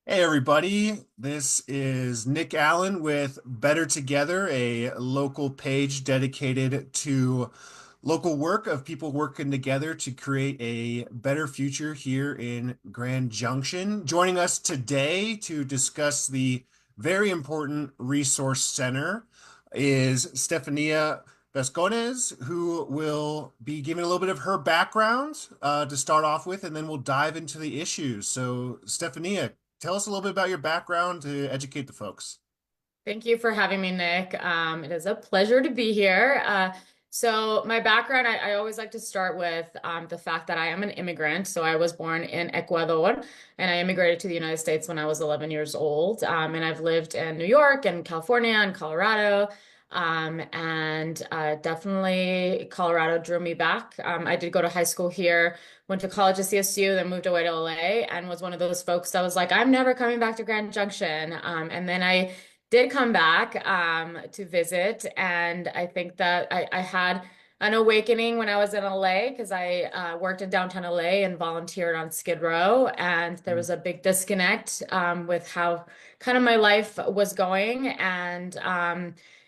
Hey everybody, this is Nick Allen with Better Together, a local page dedicated to local work of people working together to create a better future here in Grand Junction. Joining us today to discuss the very important Resource Center is Stephania Vasconez, who will be giving a little bit of her background to start off with, and then we'll dive into the issues. So, Stephania, tell us a little bit about your background to educate the folks. Thank you for having me, Nick. It is a pleasure to be here. So my background, I always like to start with the fact that I am an immigrant. So I was born in Ecuador and I immigrated to the United States when I was 11 years old. And I've lived in New York and California and Colorado. And definitely Colorado drew me back. I did go to high school here, went to college at CSU, then moved away to LA and was one of those folks that was like, I'm never coming back to Grand Junction. And then I did come back to visit, and I think that I had an awakening when I was in LA because I worked in downtown LA and volunteered on Skid Row, and there was a big disconnect with how kind of my life was going, and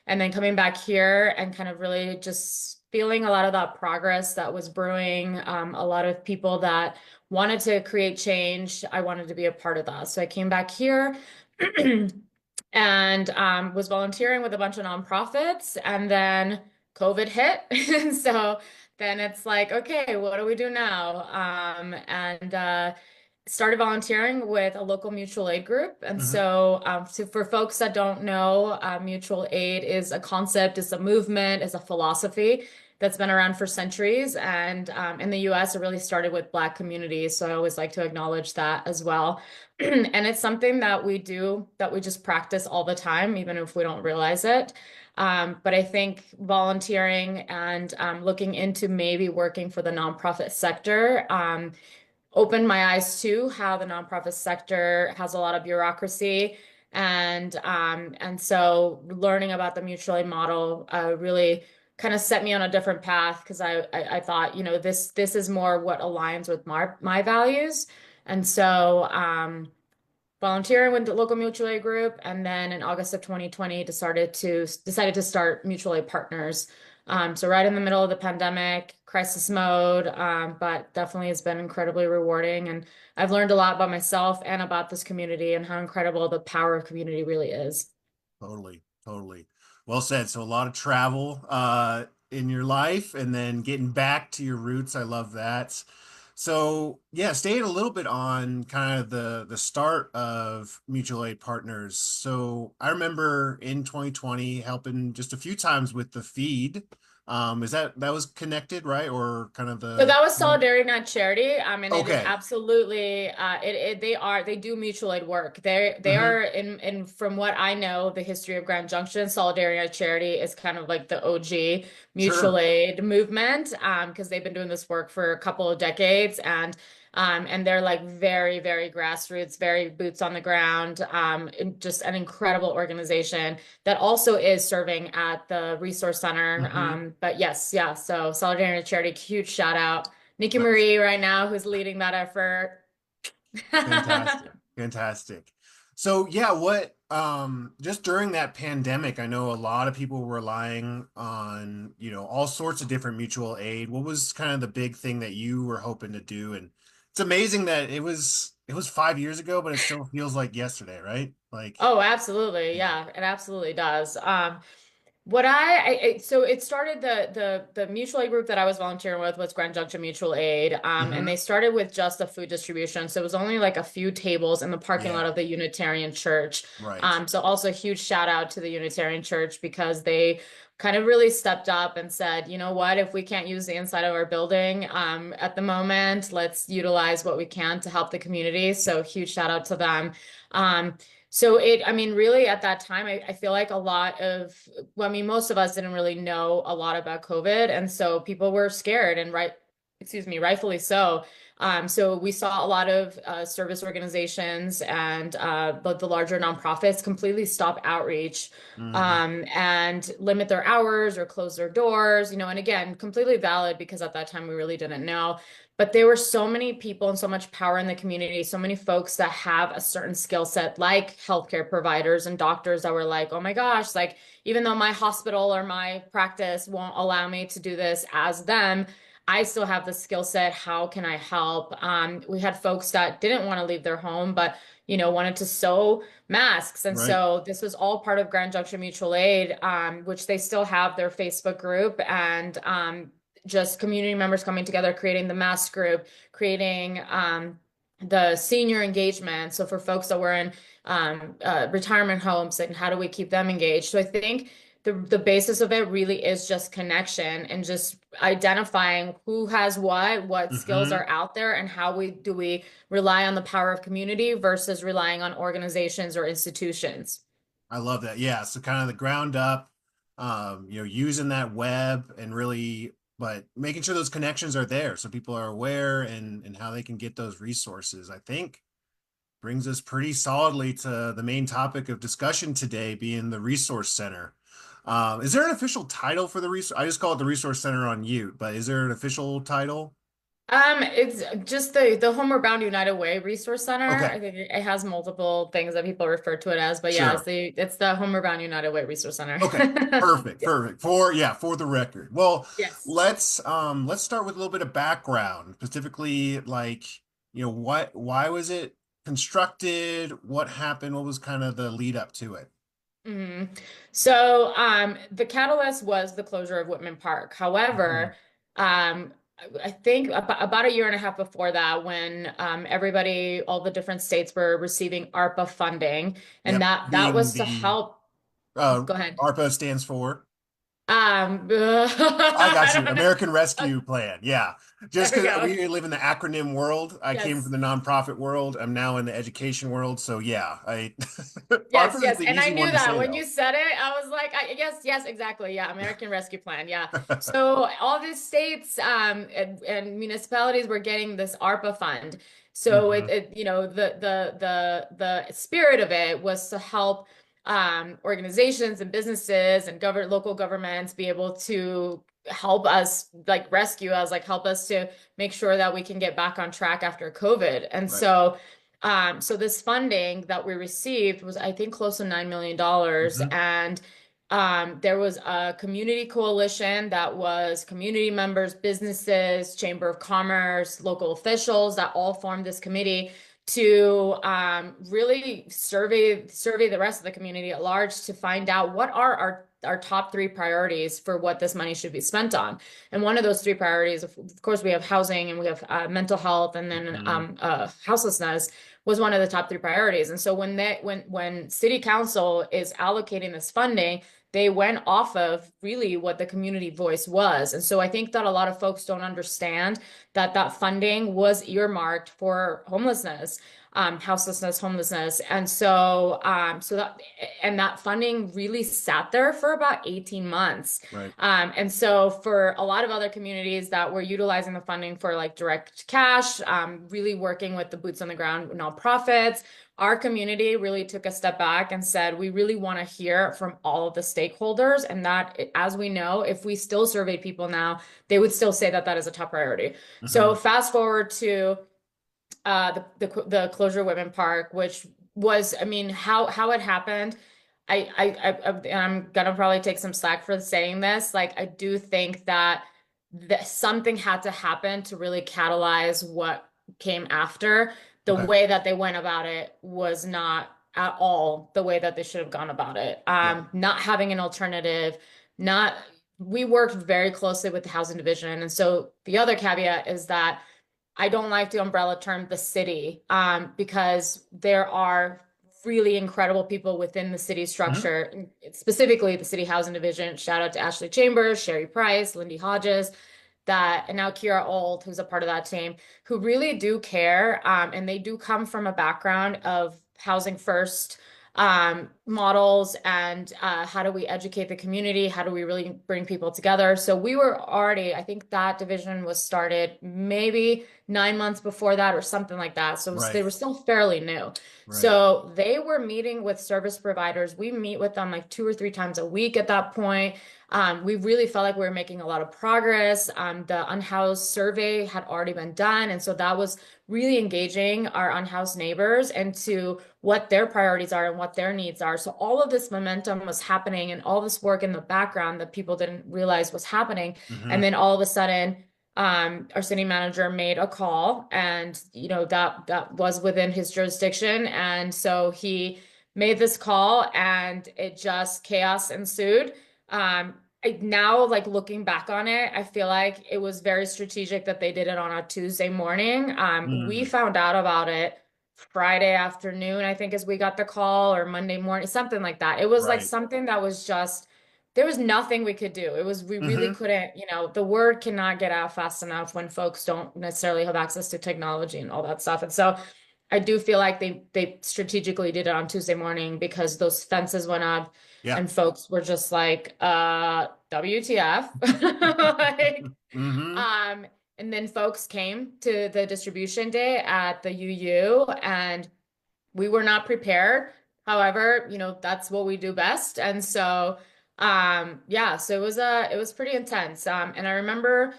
then coming back here and kind of really just feeling a lot of that progress that was brewing, a lot of people that wanted to create change. I wanted to be a part of that, so I came back here. And was volunteering with a bunch of nonprofits, and then COVID hit. And so then it's like, okay, what do we do now? And started volunteering with a local mutual aid group. And Hmm. so for folks that don't know, mutual aid is a concept, is a movement, is a philosophy that's been around for centuries. And in the US, it really started with Black communities. So I always like to acknowledge that as well. And it's something that we do, that we just practice all the time, even if we don't realize it. But I think volunteering and looking into maybe working for the nonprofit sector opened my eyes to how the nonprofit sector has a lot of bureaucracy. And so learning about the mutual aid model really kind of set me on a different path because I thought, this is more what aligns with my values. And so volunteering with the local mutual aid group, and then in August of 2020 decided to start mutual aid partners. So right in the middle of the pandemic, crisis mode, but definitely has been incredibly rewarding. And I've learned a lot about myself and about this community and how incredible the power of community really is. Totally, totally. Well said. So a lot of travel in your life and then getting back to your roots. I love that. So yeah, staying a little bit on kind of the start of mutual aid partners. So I remember in 2020 helping just a few times with the feed. Is that was connected, right? Or kind of So the that was solidarity, not charity. And it is okay. absolutely they do mutual aid work. They Hmm. are in from what I know, the history of Grand Junction, solidarity, not charity is kind of like the OG mutual Sure. aid movement. Because they've been doing this work for a couple of decades, and they're like very, very grassroots, very boots on the ground, and just an incredible organization that also is serving at the Resource Center. Hmm. But yes, yeah. So Solidarity and Charity, huge shout out. Nikki Nice. Marie right now, who's leading that effort. Fantastic. Fantastic. So yeah, what just during that pandemic, I know a lot of people were relying on, all sorts of different mutual aid. What was kind of the big thing that you were hoping to do? And it's amazing that it was 5 years ago, but it still feels like yesterday, right? Like, Oh, absolutely. yeah. Yeah, it absolutely does. What so it started the mutual aid group that I was volunteering with was Grand Junction Mutual Aid, and Hmm. they started with just a food distribution, so it was only like a few tables in the parking lot Yeah, of the Unitarian Church. right. So also a huge shout out to the Unitarian Church because they kind of really stepped up and said, you know what, if we can't use the inside of our building at the moment, let's utilize what we can to help the community. So huge shout out to them. Um, I mean, really at that time, I feel like a lot of, well, I mean, most of us didn't really know a lot about COVID. And so people were scared and excuse me, rightfully so. So we saw a lot of service organizations and the larger nonprofits completely stop outreach Hmm. and limit their hours or close their doors, and again, completely valid because at that time we really didn't know. But there were so many people and so much power in the community, so many folks that have a certain skill set, like healthcare providers and doctors that were like, oh my gosh, like even though my hospital or my practice won't allow me to do this as them, I still have the skill set. How can I help? We had folks that didn't want to leave their home, but wanted to sew masks. And Right. so this was all part of Grand Junction Mutual Aid, which they still have their Facebook group and just community members coming together, creating the mask group, creating the senior engagement. So for folks that were in retirement homes, and how do we keep them engaged? So I think the basis of it really is just connection and just identifying who has what skills Hmm. are out there, and how we rely on the power of community versus relying on organizations or institutions. I love that. Yeah. So kind of the ground up, using that web and really, but making sure those connections are there so people are aware and how they can get those resources. I think brings us pretty solidly to the main topic of discussion today, being the resource center. Is there an official title for the resource? I just call it the resource center on Ute, but is there an official title? It's just the Homeward Bound United Way Resource Center. Okay, I think it has multiple things that people refer to it as, but yeah, sure. it's the Homeward Bound United Way Resource Center. Okay, perfect, perfect. For the record. Well, Yes. let's start with a little bit of background, specifically like, why was it constructed? What happened? What was kind of the lead up to it? hmm So, the catalyst was the closure of Whitman Park. Mhm. However, I think about a year and a half before that, when everybody, all the different states were receiving ARPA funding, and Yep, that being was to the help. uh Go ahead. ARPA stands for. I got I you. don't know. American Uh, Rescue Plan. Yeah. there Just we because go. we live in the acronym world, I came from Yes. the nonprofit world. I'm now in the education world. So yeah, I Yes, ARPA is yes. the And I easy knew one to that say when you though. said it, I was like, yes, yes, exactly. Yeah, American Rescue Plan. Yeah. So all these states and municipalities were getting this ARPA fund. So Hmm. the spirit of it was to help organizations and businesses and local governments be able to help us, like rescue us, like help us to make sure that we can get back on track after COVID. And Right. so this funding that we received was, I think, close to $9 million. Hmm. And there was a community coalition that was community members, businesses, Chamber of Commerce, local officials that all formed this committee to really survey the rest of the community at large to find out what are our top three priorities for what this money should be spent on. And one of those three priorities, of course, we have housing and we have mental health, and then Hmm. houselessness was one of the top three priorities. And so when city council is allocating this funding, they went off of really what the community voice was. And so I think that a lot of folks don't understand that that funding was earmarked for homelessness, houselessness, homelessness. And that funding really sat there for about 18 months. Right. And so for a lot of other communities that were utilizing the funding for like direct cash, really working with the boots on the ground nonprofits, our community really took a step back and said, we really want to hear from all of the stakeholders. And that, as we know, if we still surveyed people now, they would still say that that is a top priority. So Hmm. fast forward to the closure of Whitman Park, which was, I mean, how it happened. And I'm gonna probably take some slack for saying this. Like, I do think that something had to happen to really catalyze what came after. The Okay. way that they went about it was not at all the way that they should have gone about it. Yeah. Not having an alternative, not we worked very closely with the housing division. And so the other caveat is that I don't like the umbrella term the city, because there are really incredible people within the city Mhm. structure, specifically the city housing division. Shout out to Ashley Chambers, Sherry Price, Lindy Hodges, and now Kira Old, who's a part of that team, who really do care. And they do come from a background of housing first, models and how do we educate the community? How do we really bring people together? So we were already, I think that division was started maybe 9 months before that or something like that. So they Right. were still fairly new. Right. So they were meeting with service providers. We meet with them like 2 or 3 times a week at that point. We really felt like we were making a lot of progress. The unhoused survey had already been done. And so that was really engaging our unhoused neighbors into what their priorities are and what their needs are. So all of this momentum was happening and all this work in the background that people didn't realize was happening. And Hmm. then all of a sudden, our city manager made a call and that was within his jurisdiction. And so he made this call and it just chaos ensued. Now, like looking back on it, I feel like it was very strategic that they did it on a Tuesday morning. We Mm. found out about it Friday afternoon, I think, as we got the call, or Monday morning, something like that. It was like Right. something that was just, there was nothing we could do. We really Hmm. couldn't, the word cannot get out fast enough when folks don't necessarily have access to technology and all that stuff. And so I do feel like they strategically did it on Tuesday morning because those fences went up Yeah. and folks were just like, WTF? Like, Hmm. um, and then folks came to the distribution day at the UU and we were not prepared. However, that's what we do best. And so, yeah, so it was pretty intense. And I remember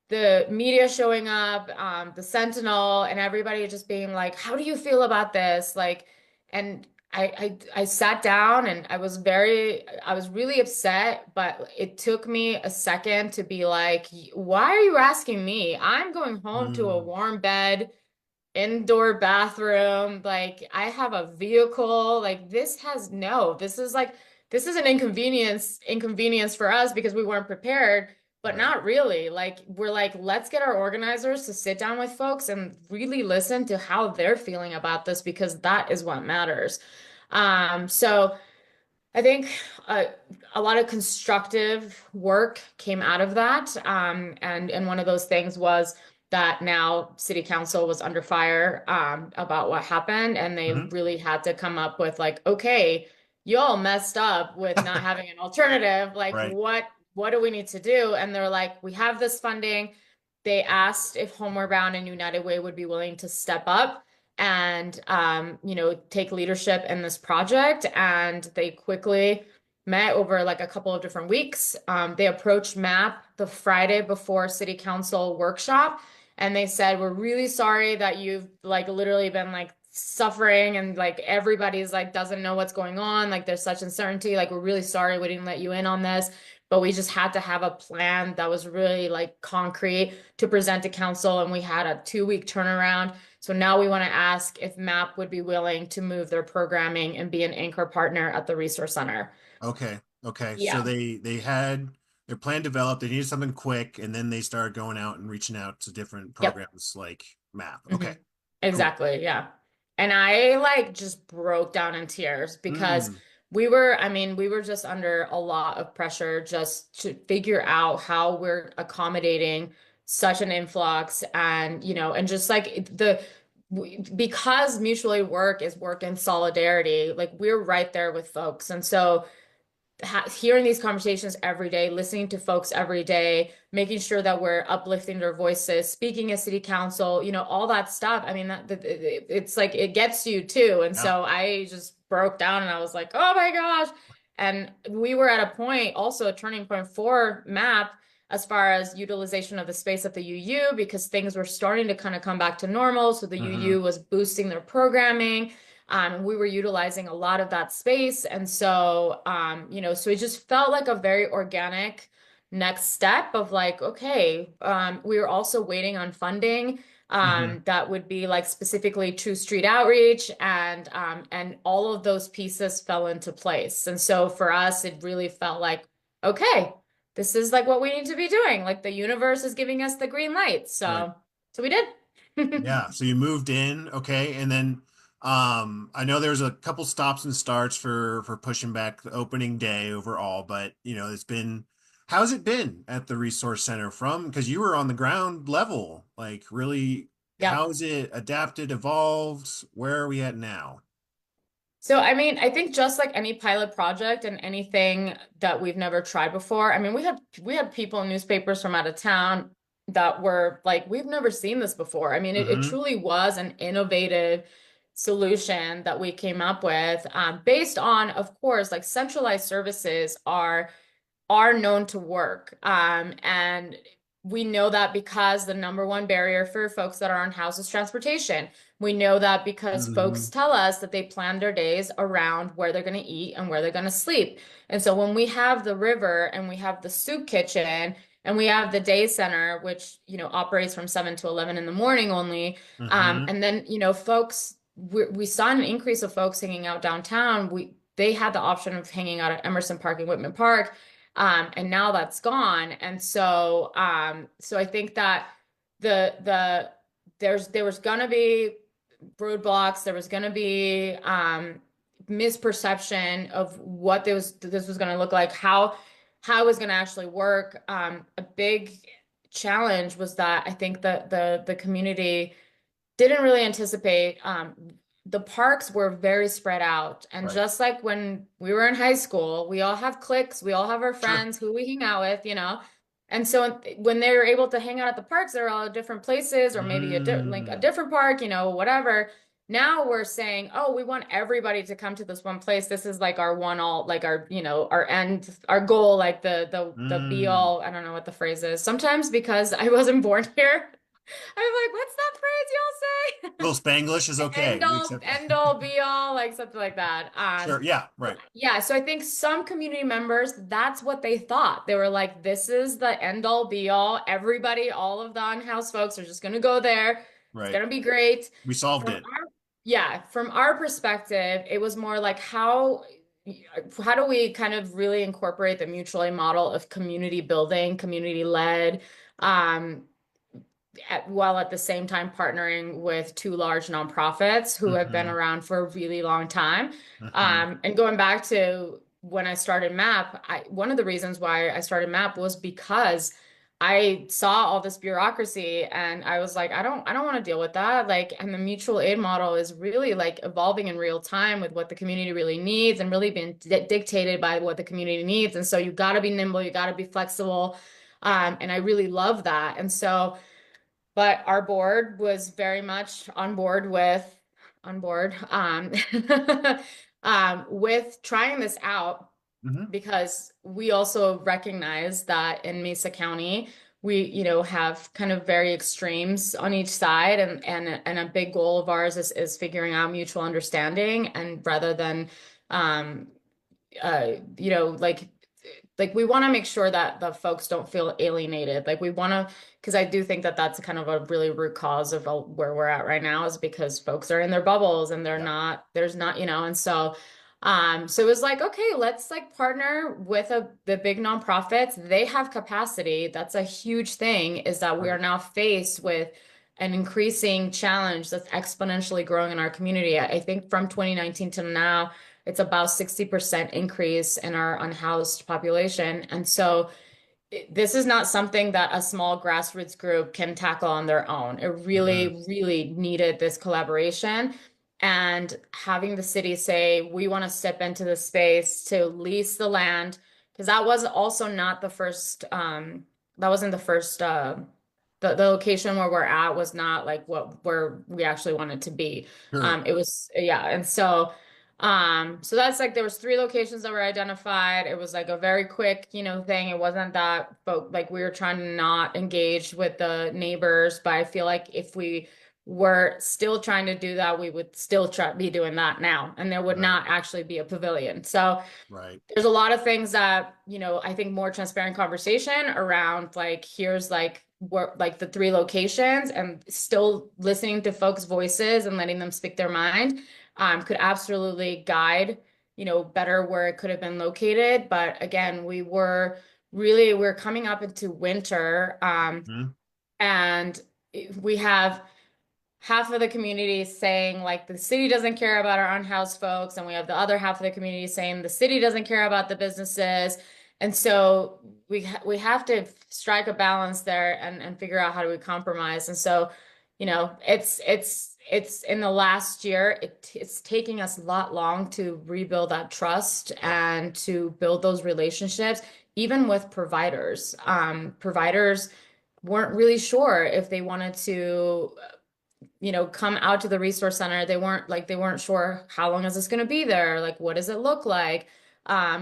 the media showing up, the Sentinel, and everybody just being like, "How do you feel about this?" Like, and I sat down and I was really upset, but it took me a second to be like, "Why are you asking me? I'm going home to a Mm. warm bed." Indoor bathroom, like I have a vehicle, like this is an inconvenience for us because we weren't prepared, but Right. not really. Like we're like, let's get our organizers to sit down with folks and really listen to how they're feeling about this because that is what matters. So I think a lot of constructive work came out of that. And one of those things was that now City Council was under fire about what happened, and they Hmm. really had to come up with like, okay, y'all messed up with not having an alternative. Like, Right. what do we need to do? And they're like, we have this funding. They asked if Homeward Bound and United Way would be willing to step up and take leadership in this project. And they quickly met over like a couple of different weeks. They approached MAP the Friday before City Council workshop, and they said, "We're really sorry that you've like literally been like suffering and like everybody's like doesn't know what's going on. Like there's such uncertainty. Like we're really sorry we didn't let you in on this." But we just had to have a plan that was really like concrete to present to council, and we had a 2 week turnaround. So now we want to ask if MAP would be willing to move their programming and be an anchor partner at the resource center. Okay. Okay. So Yeah. they had their plan developed. They needed something quick, and then they started going out and reaching out to different Yep. programs like MAP. hmm Okay. Cool. Exactly. Yeah. And I like just broke down in tears because Mm. I mean, we were just under a lot of pressure just to figure out how we're accommodating such an influx and just like because mutual aid work is work in solidarity, like we're right there with folks. And so hearing these conversations every day, listening to folks every day, making sure that we're uplifting their voices, speaking at city council, all that stuff. I mean, it's like it gets you too. And Yeah. so I just broke down and I was like, oh my gosh. And we were at a point, also a turning point for MAP as far as utilization of the space at the UU because things were starting to kind of come back to normal. So the Hmm. UU was boosting their programming. And we were utilizing a lot of that space. And so, so it just felt like a very organic next step of like, okay, we were also waiting on funding Hmm. that would be like specifically True Street Outreach and all of those pieces fell into place. And so for us, it really felt like, okay, this is like what we need to be doing. Like the universe is giving us the green light. Right. So we did. Yeah. So you moved in, okay, and then I know there's a couple stops and starts for pushing back the opening day overall, but it's been how's it been at the resource center from because you were on the ground level, like really Yeah. how's it adapted, evolved? Where are we at now? So, I mean, I think just like any pilot project and anything that we've never tried before, I mean, we had people in newspapers from out of town that were like, we've never seen this before. I mean, it Mm-hmm. truly was an innovative solution that we came up with, based on, of course, like centralized services are known to work. And we know that because the number one barrier for folks that are on house is transportation. We know that because Mm-hmm. folks tell us that they plan their days around where they're going to eat and where they're going to sleep. And so when we have the river and we have the soup kitchen and we have the day center, which, operates from 7 to 11 in the morning only, Mm-hmm. and then, folks, we saw an increase of folks hanging out downtown. They had the option of hanging out at Emerson Park and Whitman Park, and now that's gone. And so I think that the there was gonna be roadblocks, there was gonna be misperception of what this was gonna look like, how it was gonna actually work. A big challenge was that I think that the community didn't really anticipate. The parks were very spread out. And Right. just like when we were in high school, we all have cliques, we all have our Sure. friends who we hang out with. And so when they were able to hang out at the parks, they're all at different places, or maybe like a Mm. different park, whatever. Now we're saying, oh, we want everybody to come to this one place. This is like our one all, like our end, our goal, like the be Mm. all. I don't know what the phrase is. Sometimes because I wasn't born here, I'm like, what's that phrase y'all say? Little Spanglish is okay. We accept that. End all, be all, like something like that. Sure. Yeah. Right. Yeah, so I think some community members, that's what they thought. They were like, this is the end all, be all. Everybody, all of the on-house folks are just gonna go there. It's Right. gonna be great. We solved From it. our, yeah, from our perspective, it was more like how do we kind of really incorporate the mutual aid model of community building, community led, um, while at the same time partnering with two large nonprofits who have been Mm-hmm. around for a really long time. Mm-hmm. And going back to when I started MAP, one of the reasons why I started MAP was because I saw all this bureaucracy and I was like, I don't want to deal with that. Like, and the mutual aid model is really like evolving in real time with what the community really needs and really being dictated by what the community needs. And so you got to be nimble, you got to be flexible. And I really love that. And so, but our board was very much on board with trying this out, Mm-hmm. because we also recognize that in Mesa County we have kind of very extremes on each side, and a big goal of ours is figuring out mutual understanding, and rather than um like we want to make sure that the folks don't feel alienated. Like we want to, because I do think that that's kind of a really root cause of where we're at right now, is because folks are in their bubbles and Yeah. there's not, and so it was like, okay, let's like partner with the big nonprofits. They have capacity. That's a huge thing, is that we are Right. now faced with an increasing challenge that's exponentially growing in our community. I think from 2019 to now, it's about 60% increase in our unhoused population. And so this is not something that a small grassroots group can tackle on their own. It Mm-hmm. really, really needed this collaboration. And having the city say, we want to step into the space to lease the land, because that was also not the first, that wasn't the first, the location where we're at was not like where we actually wanted to be. Sure. It was, yeah. And so that's like, there was three locations that were identified. It was like a very quick, thing. It wasn't that folk like we were trying to not engage with the neighbors, but I feel like if we were still trying to do that, we would still be doing that now, and there would Right. not actually be a pavilion. So Right. there's a lot of things that, I think more transparent conversation around, like, here's like what, like the three locations, and still listening to folks' voices and letting them speak their mind, could absolutely guide, better where it could have been located. But again, we're coming up into winter, Mm-hmm. and we have half of the community saying like the city doesn't care about our unhoused folks, and we have the other half of the community saying the city doesn't care about the businesses. And so we have to strike a balance there, and figure out how do we compromise. And so, it's it's in the last year, it's taking us a lot long to rebuild that trust Yeah. and to build those relationships, even with providers. Providers weren't really sure if they wanted to, come out to the resource center. They weren't sure how long is this going to be there? Like, what does it look like?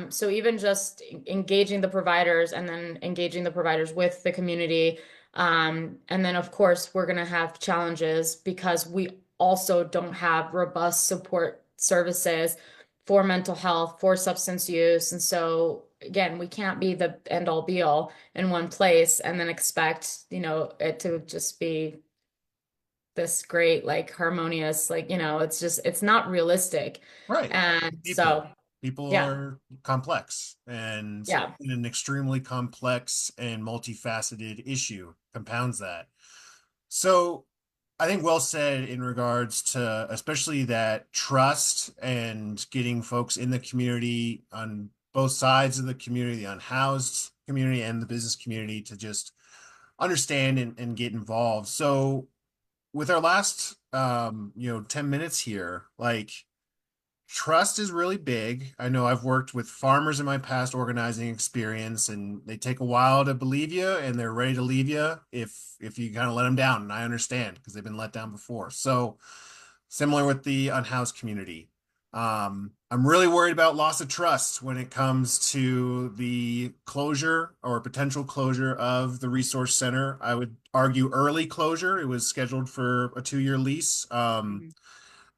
So even just engaging the providers and then engaging the providers with the community. And then of course we're going to have challenges because we also don't have robust support services for mental health, for substance use. And so again, we can't be the end all be all in one place and then expect, it to just be this great, like harmonious, like, it's not realistic. Right. And People. so, People yeah, are complex, and yeah, an extremely complex and multifaceted issue compounds that. So I think well said in regards to especially that trust and getting folks in the community on both sides of the community, the unhoused community and the business community, to just understand and get involved. So with our last 10 minutes here, like trust is really big. I know I've worked with farmers in my past organizing experience, and they take a while to believe you, and they're ready to leave you if you kind of let them down. And I understand because they've been let down before. So similar with the unhoused community. I'm really worried about loss of trust when it comes to the closure or potential closure of the resource center. I would argue early closure. It was scheduled for a 2-year lease. mhm.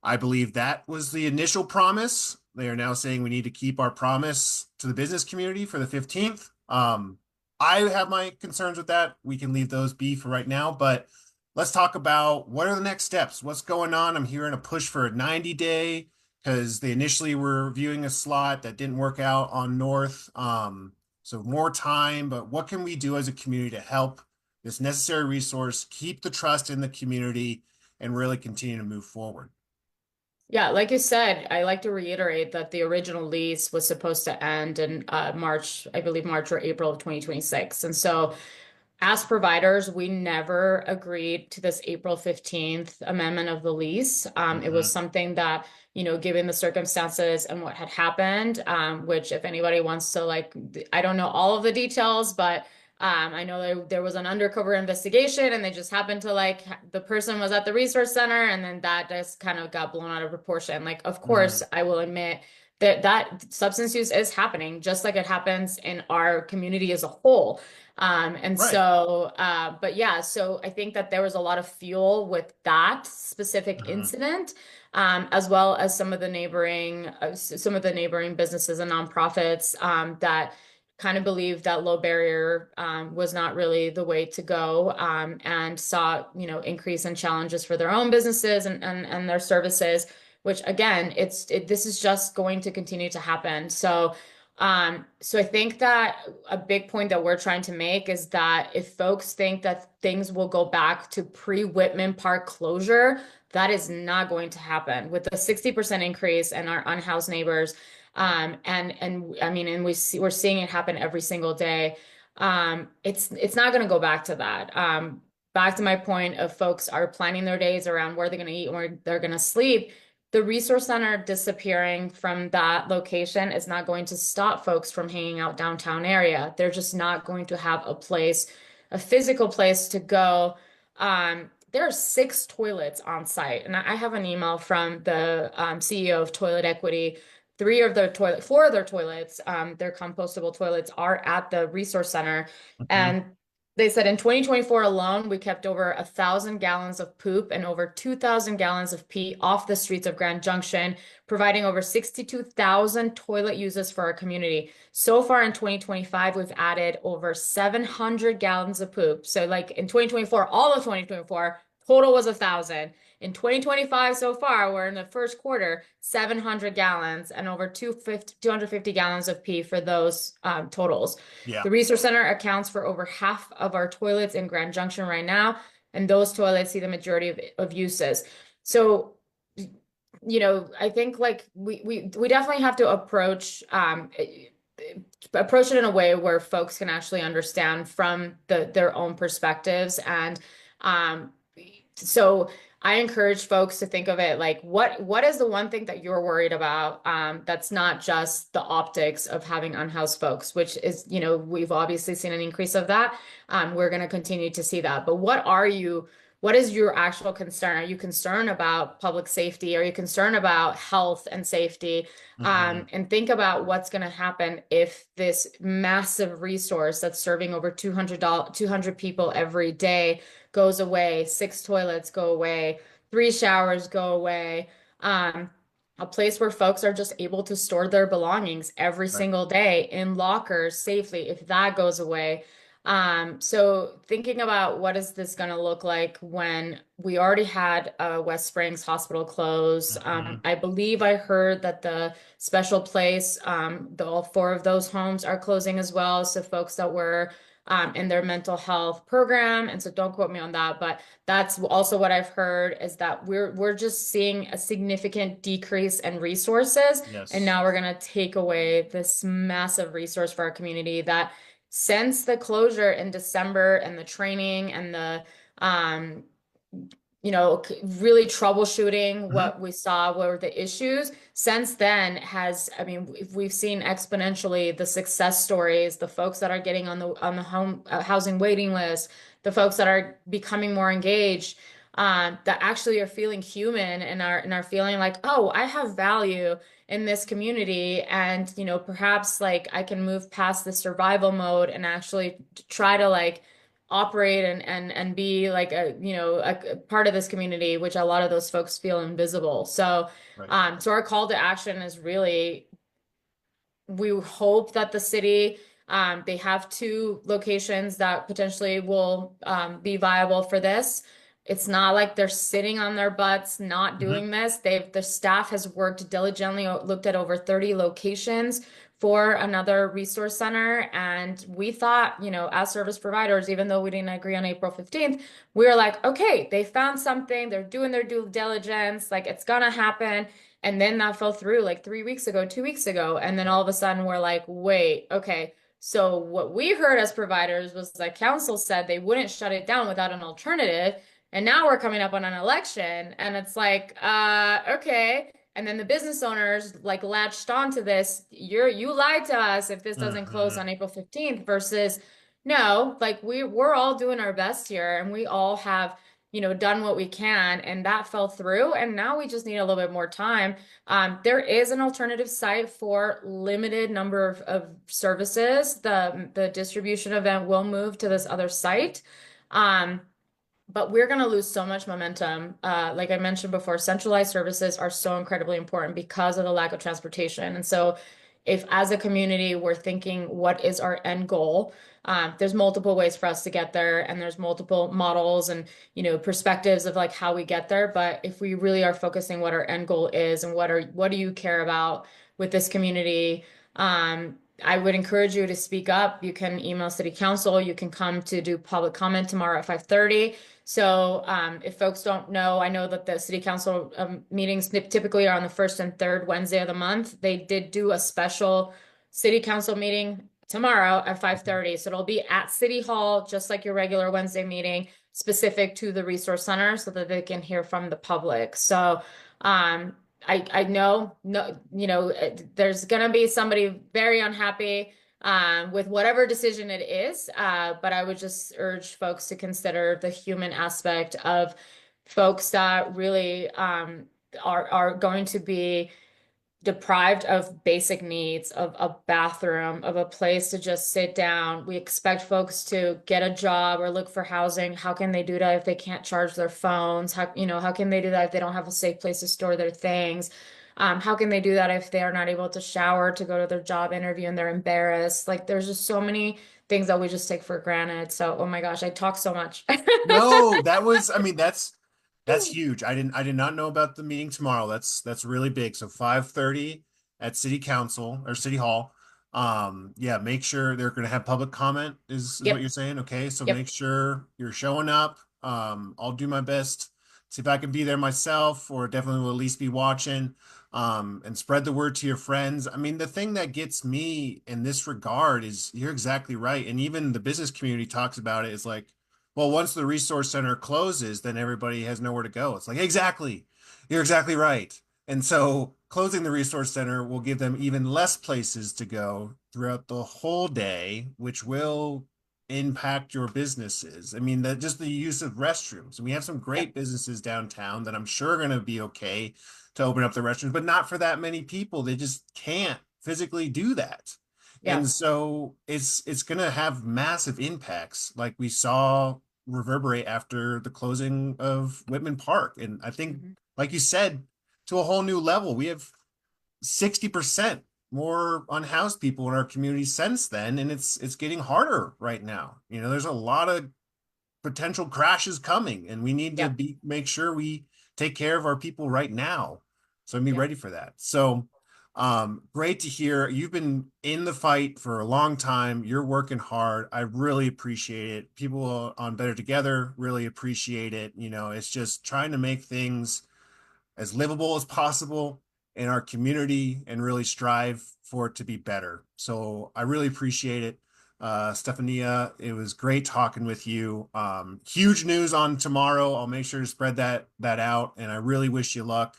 I believe that was the initial promise. They are now saying we need to keep our promise to the business community for the 15th. I have my concerns with that. We can leave those be for right now, but let's talk about what are the next steps? What's going on? I'm hearing a push for a 90-day because they initially were viewing a slot that didn't work out on North. So more time, but what can we do as a community to help this necessary resource, keep the trust in the community, and really continue to move forward? Yeah, like you said, I like to reiterate that the original lease was supposed to end in March, I believe March or April of 2026. And so as providers, we never agreed to this April 15th amendment of the lease. It was Mhm. something that, given the circumstances and what had happened, which if anybody wants to like, I don't know all of the details, but I know there was an undercover investigation and they just happened to like the person was at the resource center and then that just kind of got blown out of proportion. Like, of course, Mm. I will admit that substance use is happening just like it happens in our community as a whole. And Right. so, but yeah, so I think that there was a lot of fuel with that specific Mhm. incident, as well as some of the neighboring businesses and nonprofits, that kind of believed that low barrier, was not really the way to go, and saw, increase in challenges for their own businesses and their services, which again, this is just going to continue to happen. So I think that a big point that we're trying to make is that if folks think that things will go back to pre-Whitman Park closure, that is not going to happen with the 60% increase in our unhoused neighbors. And I mean, and we're seeing it happen every single day. It's not going to go back to that. Back to my point of folks are planning their days around where they're going to eat and where they're going to sleep. The resource center disappearing from that location is not going to stop folks from hanging out downtown area. They're just not going to have a physical place to go. There are 6 toilets on site, and I have an email from the CEO of Toilet Equity. 4 of their toilets, their compostable toilets, are at the resource center, Mhm. and they said in 2024 alone, we kept over 1,000 gallons of poop and over 2,000 gallons of pee off the streets of Grand Junction, providing over 62,000 toilet uses for our community. So far in 2025, we've added over 700 gallons of poop. So, like in 2024, all of 2024, total was 1,000. In 2025 so far, we're in the first quarter, 700 gallons and over 250 gallons of pee for those totals. Yeah. The resource center accounts for over half of our toilets in Grand Junction right now, and those toilets see the majority of uses. So, I think like we definitely have to approach it in a way where folks can actually understand from their own perspectives. And so I encourage folks to think of it like what is the one thing that you're worried about that's not just the optics of having unhoused folks, which is, we've obviously seen an increase of that. We're going to continue to see that. But what is your actual concern? Are you concerned about public safety? Are you concerned about health and safety? Hmm. And think about what's going to happen if this massive resource that's serving over 200 people every day goes away, 6 toilets go away, 3 showers go away. Um, a place where folks are just able to store their belongings every Right. single day in lockers safely, if that goes away. So thinking about what is this going to look like when we already had West Springs Hospital close. Hmm. I believe I heard that the special place, all four of those homes are closing as well. So folks that were in their mental health program. And so don't quote me on that, but that's also what I've heard is that we're just seeing a significant decrease in resources. And Yes. now we're going to take away this massive resource for our community that since the closure in December and the training and the um, really troubleshooting Hmm. what we saw were the issues. Since then I mean, we've seen exponentially the success stories, the folks that are getting on the home housing waiting list, the folks that are becoming more engaged, that actually are feeling human and are feeling like, oh, I have value in this community, and perhaps like I can move past the survival mode and actually try to like operate and be like a part of this community, which a lot of those folks feel invisible. So Right. so our call to action is really we hope that the city they have two locations that potentially will be viable for this. It's not like they're sitting on their butts not Hmm. doing this. The staff has worked diligently, looked at over 30 locations for another resource center. And we thought, as service providers, even though we didn't agree on April 15th, we were like, okay, they found something, they're doing their due diligence, like it's gonna happen. And then that fell through like 3 weeks ago, 2 weeks ago. And then Right. all of a sudden we're like, wait, okay. So what we heard as providers was that council said they wouldn't shut it down without an alternative. And now we're coming up on an election and it's like, okay. And then the business owners like latched onto this. You lied to us if this doesn't close Hmm. on April 15th versus no, like we're all doing our best here and we all have done what we can, and that fell through. And now we just need a little bit more time. There is an alternative site for limited number of services. The distribution event will move to this other site. Um, but we're going to lose so much momentum. Like I mentioned before, centralized services are so incredibly important because of the lack of transportation. And so, if as a community we're thinking, what is our end goal? There's multiple ways for us to get there, and there's multiple models and perspectives of like how we get there. But if we really are focusing what our end goal is and what do you care about with this community? I would encourage you to speak up. You can email city council. You can come to do public comment tomorrow at 5:30. So if folks don't know, I know that the city council meetings typically are on the first and third Wednesday of the month. They did do a special city council meeting tomorrow at 5:30. So it'll be at City Hall, just like your regular Wednesday meeting, specific to the resource center so that they can hear from the public. So I know no, there's gonna be somebody very unhappy with whatever decision it is. But I would just urge folks to consider the human aspect of folks that really are going to be deprived of basic needs, of a bathroom, of a place to just sit down. We expect folks to get a job or look for housing. How can they do that if they can't charge their phones? How can they do that if they don't have a safe place to store their things? How can they do that if they are not able to shower to go to their job interview and they're embarrassed? Like there's just so many things that we just take for granted. So, oh my gosh, I talk so much. No, I mean, that's huge. I did not know about the meeting tomorrow. That's really big. So 5:30 at City Council or City Hall. Yeah, make sure they're going to have public comment is what Yep, you're saying. Okay, so make yep. sure you're showing up. I'll do my best, see if I can be there myself, or definitely will at least be watching. And spread the word to your friends. I mean, the thing that gets me in this regard is you're exactly right. And even the business community talks about it is like, Well, once the resource center closes, then everybody has nowhere to go. It's like, exactly. You're exactly right. And so closing the resource center will give them even less places to go throughout the whole day, which will impact your businesses. I mean, that just the use of restrooms. And we have some Yep. great businesses downtown that I'm sure are going to be okay to open up the restrooms, but not for that many people. They just can't physically do that. And Yep. so it's going to have massive impacts like we saw reverberate after the closing of Whitman Park. And I think, Mhm. like you said, to a whole new level. We have 60% more unhoused people in our community since then, and it's getting harder right now. There's a lot of potential crashes coming, and we need to Yep. be make sure we take care of our people right now. So be Yep. ready for that. So great to hear. You've been in the fight for a long time. You're working hard. I really appreciate it. People on Better Together really appreciate it. It's just trying to make things as livable as possible in our community and really strive for it to be better. So I really appreciate it. Stephania, it was great talking with you. Huge news on tomorrow. I'll make sure to spread that out, and I really wish you luck.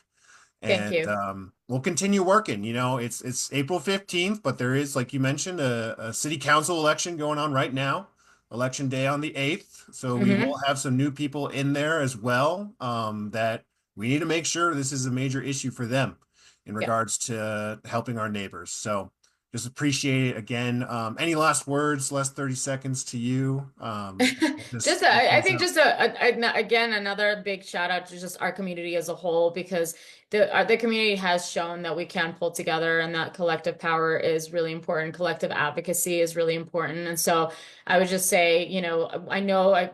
Thank And you. we'll continue working. It's April 15th, but there is, like you mentioned, a city council election going on right now, election day on the 8th. So we will Hmm. have some new people in there as well, that we need to make sure this is a major issue for them in Yep. regards to helping our neighbors. So just appreciate it again. Any last words, last 30 seconds to you? Just, We'll I close think out. just again, another big shout out to just our community as a whole, because the community has shown that we can pull together and that collective power is really important. Collective advocacy is really important. And so I would just say, I know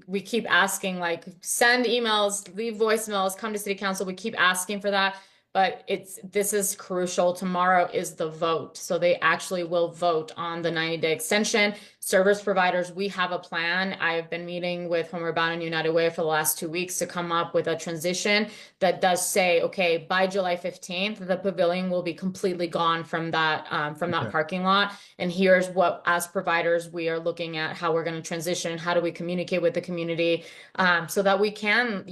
we keep asking, like, send emails, leave voicemails, come to city council. We keep asking for that. But this is crucial. Tomorrow is the vote. So they actually will vote on the 90-day extension. Service providers, we have a plan. I've been meeting with Homeward Bound and United Way for the last 2 weeks to come up with a transition that does say, okay, by July 15th, the pavilion will be completely gone from that Okay. parking lot. And here's what, as providers, we are looking at how we're going to transition. How do we communicate with the community, so that we can,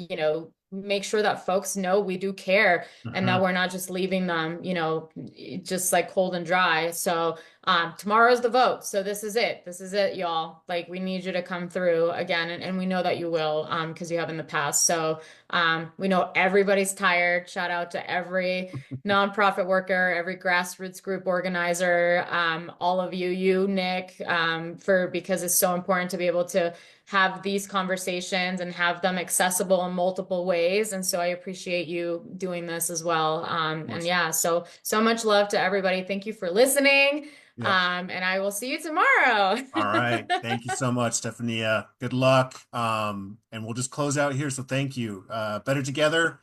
make sure that folks know we do care and that Mhm. we're not just leaving them, just like cold and dry. So tomorrow's the vote. So this is it. This is it, y'all. Like, we need you to come through again. And we know that you will, because you have in the past. So we know everybody's tired. Shout out to every nonprofit worker, every grassroots group organizer, all of you, Nick, because it's so important to be able to have these conversations and have them accessible in multiple ways. And so I appreciate you doing this as well. Of And course. yeah, so much love to everybody. Thank you for listening. Yep. And I will see you tomorrow. All right. Thank you so much, Stephania. Good luck. And we'll just close out here. So thank you. Better Together,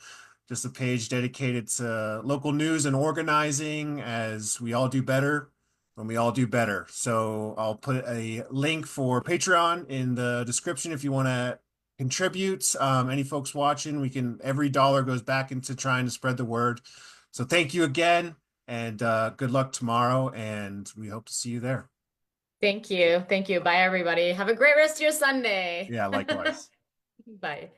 just a page dedicated to local news and organizing as we all do better when we all do better. So I'll put a link for Patreon in the description if you want to contribute. Any folks watching, every dollar goes back into trying to spread the word. So thank you again, and good luck tomorrow, and we hope to see you there. Thank you. Thank you. Bye, everybody. Have a great rest of your Sunday. Yeah, likewise. Bye.